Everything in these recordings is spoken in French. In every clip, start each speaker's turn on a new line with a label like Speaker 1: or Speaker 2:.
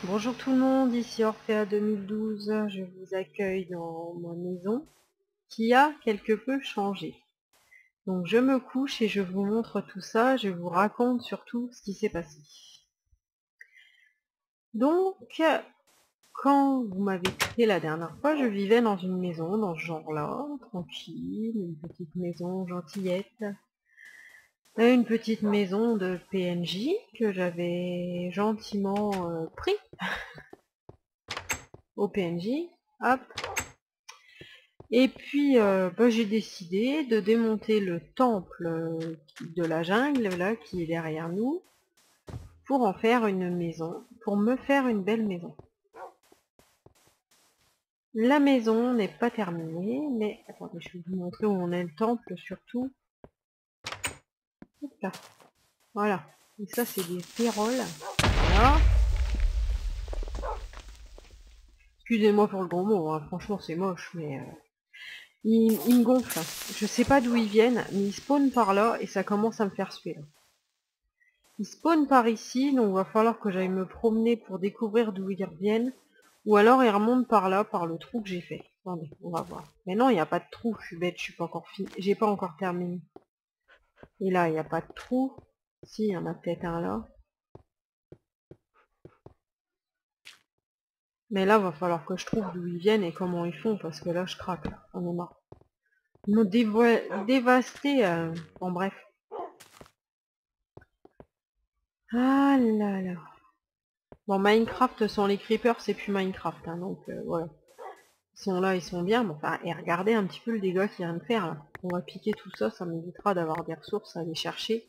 Speaker 1: Bonjour tout le monde, ici Orphea 2012, je vous accueille dans ma maison qui a quelque peu changé. Donc je me couche et je vous montre tout ça, je vous raconte surtout ce qui s'est passé. Donc, quand vous m'avez quitté la dernière fois, je vivais dans une maison dans ce genre-là, tranquille, une petite maison gentillette. Une petite maison de PNJ que j'avais gentiment pris au PNJ. Hop. Et puis j'ai décidé de démonter le temple de la jungle là qui est derrière nous pour en faire une maison, pour me faire une belle maison. La maison n'est pas terminée, mais attendez, je vais vous montrer où on est le temple surtout. Hop là. Voilà. Et ça c'est des péroles. Voilà. Excusez-moi pour le gros mot, hein. Franchement c'est moche, mais ils me gonflent. Je sais pas d'où ils viennent, mais ils spawnent par là et ça commence à me faire suer. Ils spawnent par ici, donc il va falloir que j'aille me promener pour découvrir d'où ils reviennent. Ou alors ils remontent par là, par le trou que j'ai fait. Attendez, on va voir. Mais non, il n'y a pas de trou, je suis bête, je suis pas encore fini. J'ai pas encore terminé. Et là, il n'y a pas de trou. Si, il y en a peut-être un là. Mais là, va falloir que je trouve d'où ils viennent et comment ils font, parce que là, je craque. Là. On est marre. Ils m'ont dévasté. Bon, bref. Ah là là. Bon, Minecraft sans les creepers, c'est plus Minecraft, hein, donc voilà. Ils sont là, ils sont bien, mais enfin, et regardez un petit peu le dégât qu'il vient de faire, là. On va piquer tout ça, ça m'évitera d'avoir des ressources à aller chercher.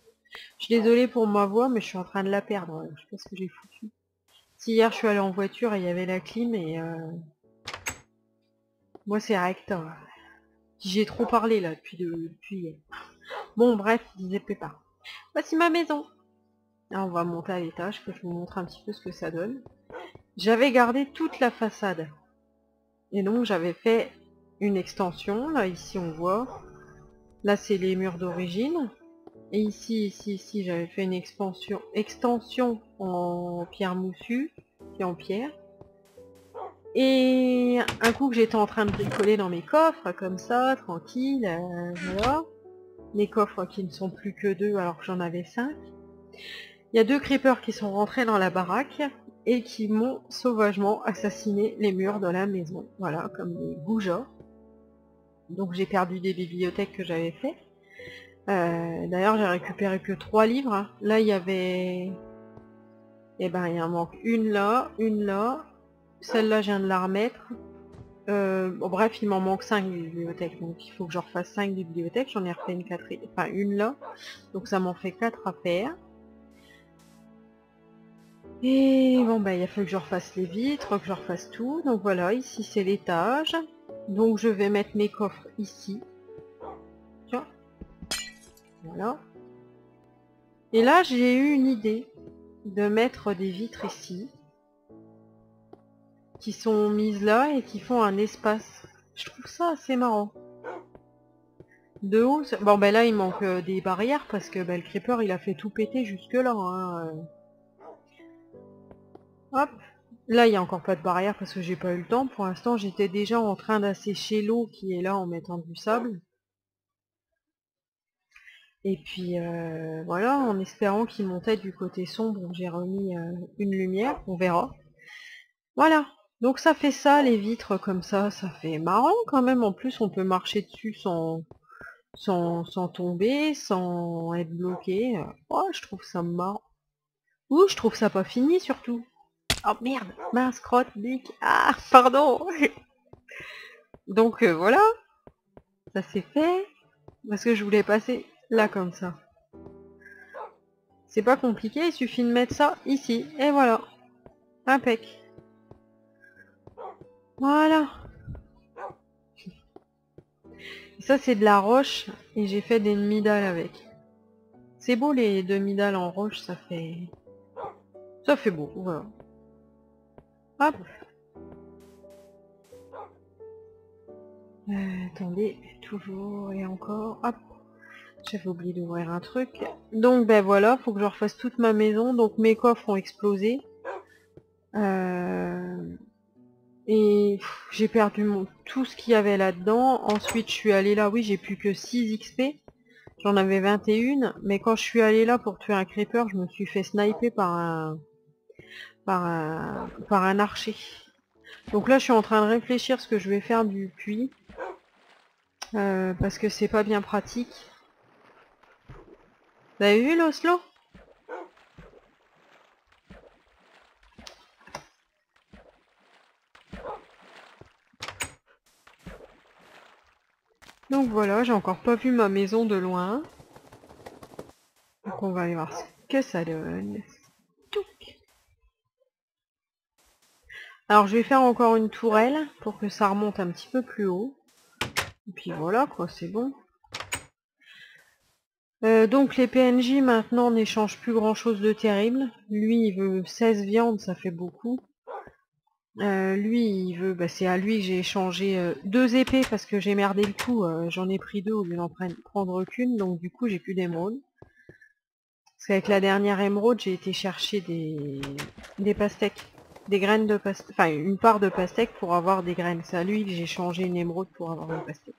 Speaker 1: Je suis désolée pour ma voix, mais je suis en train de la perdre, je sais pas ce que j'ai foutu. Si hier je suis allée en voiture et il y avait la clim, et moi c'est recta. J'ai trop parlé, là, depuis... Bon, bref, disait Pépin. Voici ma maison. Là, on va monter à l'étage, que je vous montre un petit peu ce que ça donne. J'avais gardé toute la façade. Et donc j'avais fait une extension, là ici on voit, là c'est les murs d'origine, et ici j'avais fait une extension en pierre moussue, qui est en pierre, et un coup que j'étais en train de bricoler dans mes coffres, comme ça, tranquille, voilà, mes coffres qui ne sont plus que 2 alors que j'en avais 5, il y a 2 creepers qui sont rentrés dans la baraque, et qui m'ont sauvagement assassiné les murs de la maison, voilà, comme des goujats. Donc j'ai perdu des bibliothèques que j'avais fait. D'ailleurs j'ai récupéré que 3 livres. Hein. Là il y avait... Eh ben il en manque une là. Celle-là je viens de la remettre. Bon, bref, il m'en manque 5 bibliothèques. Donc il faut que je refasse 5 bibliothèques. J'en ai refait une là. Donc ça m'en fait 4 à faire. Et bon bah il a fallu que je refasse les vitres, que je refasse tout. Donc voilà, ici c'est l'étage. Donc je vais mettre mes coffres ici. Tiens. Voilà. Et là j'ai eu une idée de mettre des vitres ici qui sont mises là et qui font un espace. Je trouve ça assez marrant. De haut, bon ben là il manque des barrières parce que ben, le creeper il a fait tout péter jusque là. Hein. Hop, là il n'y a encore pas de barrière parce que j'ai pas eu le temps. Pour l'instant j'étais déjà en train d'assécher l'eau qui est là en mettant du sable. Et puis voilà, en espérant qu'il montait du côté sombre, j'ai remis une lumière, on verra. Voilà, donc ça fait ça, les vitres comme ça fait marrant quand même. En plus on peut marcher dessus sans tomber, sans être bloqué. Oh, je trouve ça marrant. Ouh, je trouve ça pas fini surtout. Oh merde, mince, crotte, bic. Ah, pardon. Donc voilà, ça c'est fait. Parce que je voulais passer là comme ça. C'est pas compliqué, il suffit de mettre ça ici. Et voilà. Impec. Voilà. Et ça c'est de la roche et j'ai fait des demi-dalles avec. C'est beau les demi-dalles en roche, ça fait beau, voilà. Hop. Attendez, toujours et encore. Hop. J'avais oublié d'ouvrir un truc. Donc ben voilà, faut que je refasse toute ma maison. Donc mes coffres ont explosé. Et j'ai perdu tout ce qu'il y avait là-dedans. Ensuite, je suis allée là. Oui, j'ai plus que 6 XP. J'en avais 21. Mais quand je suis allée là pour tuer un creeper, je me suis fait sniper par un archer. Donc là, je suis en train de réfléchir ce que je vais faire du puits. Parce que c'est pas bien pratique. Vous avez vu l'Oslo? Donc voilà, j'ai encore pas vu ma maison de loin. Donc on va aller voir ce que ça donne. Alors je vais faire encore une tourelle pour que ça remonte un petit peu plus haut. Et puis voilà quoi, c'est bon. Donc les PNJ maintenant n'échangent plus grand chose de terrible. Lui il veut 16 viandes, ça fait beaucoup. Lui il veut, bah, c'est à lui que j'ai échangé 2 épées parce que j'ai merdé le coup, j'en ai pris 2 au lieu d'en prendre qu'une, donc du coup j'ai plus d'émeraude. Parce qu'avec la dernière émeraude j'ai été chercher des pastèques. Des graines de pastèque, enfin une part de pastèque pour avoir des graines. C'est à lui que j'ai changé une émeraude pour avoir une pastèque.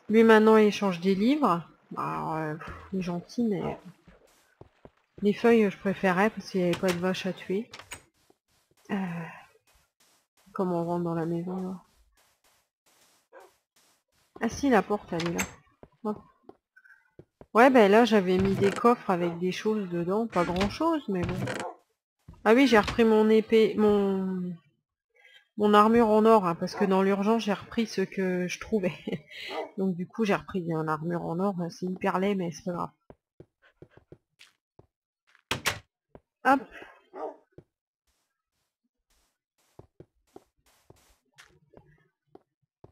Speaker 1: Lui maintenant il échange des livres. Alors, il est gentil mais les feuilles je préférais parce qu'il n'y avait pas de vache à tuer. Comment on rentre dans la maison là? Ah si, la porte elle est là. Hop. Ouais ben là j'avais mis des coffres avec des choses dedans, pas grand chose mais bon. Ah oui j'ai repris mon épée, mon armure en or, hein, parce que dans l'urgence j'ai repris ce que je trouvais. Donc du coup j'ai repris une armure en or, c'est hyper laid mais c'est pas grave. Hop.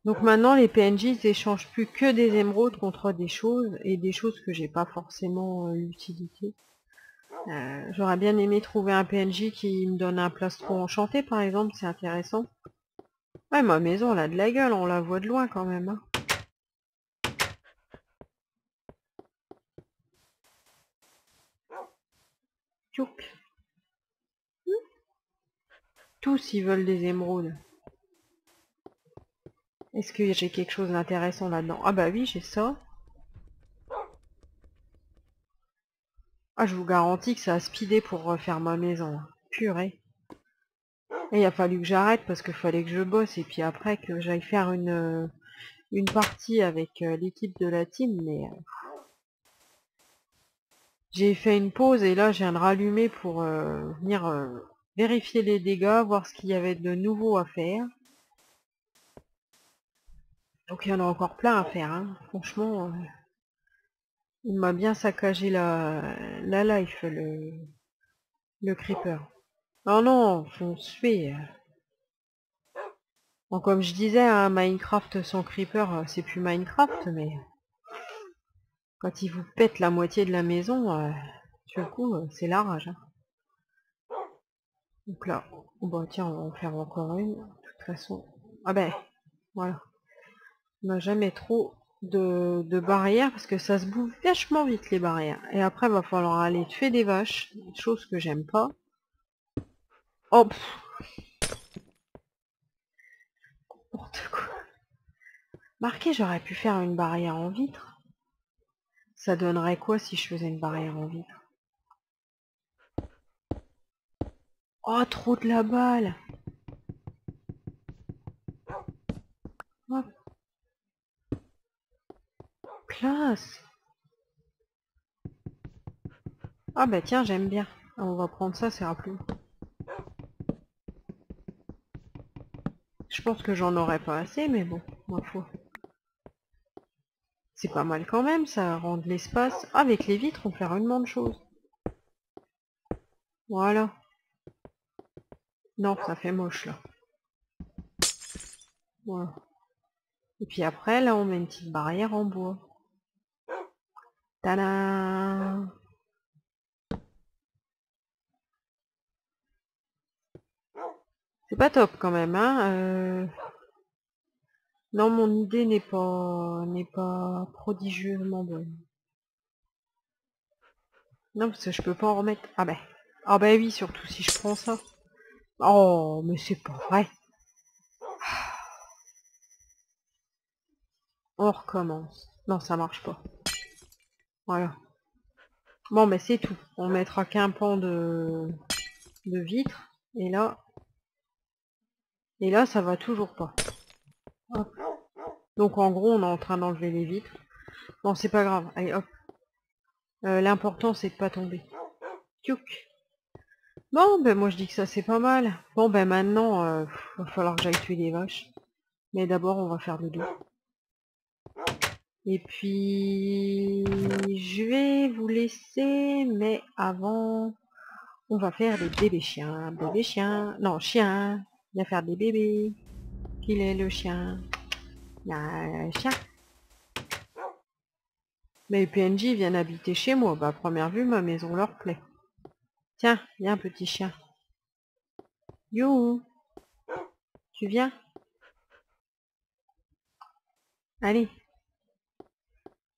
Speaker 1: Donc maintenant les PNJ ils échangent plus que des émeraudes contre des choses, et des choses que j'ai pas forcément l'utilité. J'aurais bien aimé trouver un PNJ qui me donne un plastron enchanté par exemple, c'est intéressant. Ouais, ma maison elle a de la gueule, on la voit de loin quand même. Hein. Tchouk. Tous ils veulent des émeraudes. Est-ce que j'ai quelque chose d'intéressant là-dedans? Ah bah oui, j'ai ça. Ah, je vous garantis que ça a speedé pour refaire ma maison. Purée. Et il a fallu que j'arrête parce qu'il fallait que je bosse et puis après que j'aille faire une partie avec l'équipe de la team, mais j'ai fait une pause et là je viens de rallumer pour venir vérifier les dégâts, voir ce qu'il y avait de nouveau à faire. Donc il y en a encore plein à faire, hein. Franchement, il m'a bien saccagé la life, le creeper. Oh non, faut se tuer. Bon, comme je disais, hein, Minecraft sans creeper, c'est plus Minecraft, mais quand il vous pète la moitié de la maison, sur le coup, c'est la rage. Hein. Donc là, bon tiens, on va en faire encore une. De toute façon, ah ben, voilà. On n'a jamais trop de barrières parce que ça se bouffe vachement vite les barrières. Et après, il va falloir aller tuer des vaches, chose que j'aime pas. Oh, n'importe quoi. Marqué, j'aurais pu faire une barrière en vitre. Ça donnerait quoi si je faisais une barrière en vitre? Oh, trop de la balle. Oh, classe. Ah bah tiens, j'aime bien. On va prendre ça, c'est plus. Je pense que j'en aurais pas assez, mais bon, ma foi. C'est pas mal quand même, ça rend de l'espace. Avec les vitres, on peut faire une de choses. Voilà. Non, ça fait moche là. Voilà. Et puis après, là, on met une petite barrière en bois. Tadam! C'est pas top quand même, hein. Non, mon idée n'est pas prodigieusement bonne. Non, parce que je peux pas en remettre. Ah ben. Ah ben oui, surtout si je prends ça. Oh, mais c'est pas vrai. On recommence. Non, ça marche pas. Voilà. Bon, mais c'est tout. On mettra qu'un pan de vitre. Et là, ça va toujours pas. Hop. Donc en gros, on est en train d'enlever les vitres. Bon, c'est pas grave. Allez, hop. L'important, c'est de pas tomber. Tchouk. Bon, ben moi je dis que ça c'est pas mal. Bon, ben maintenant, va falloir que j'aille tuer les vaches. Mais d'abord, on va faire le dos. Et puis, je vais vous laisser, mais avant, on va faire des bébés chiens. Bébés chiens. Non, chiens. Viens faire des bébés. Qu'il est le chien? Il y a un chien. Mais les PNJ viennent habiter chez moi. Bah, à première vue, ma maison leur plaît. Tiens, viens, petit chien. You, tu viens? Allez,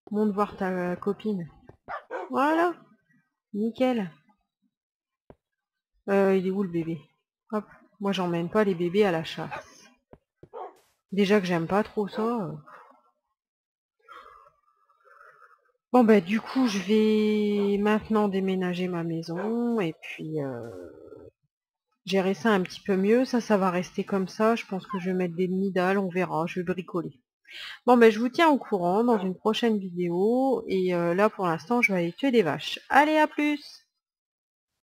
Speaker 1: monte voir ta copine. Voilà, nickel. Il est où le bébé? Hop, moi j'emmène pas les bébés à la chasse. Déjà que j'aime pas trop ça. Bon bah du coup je vais maintenant déménager ma maison et puis gérer ça un petit peu mieux. Ça va rester comme ça. Je pense que je vais mettre des nids dalles, on verra, je vais bricoler. Bon ben je vous tiens au courant dans une prochaine vidéo et là pour l'instant je vais aller tuer des vaches. Allez, à plus!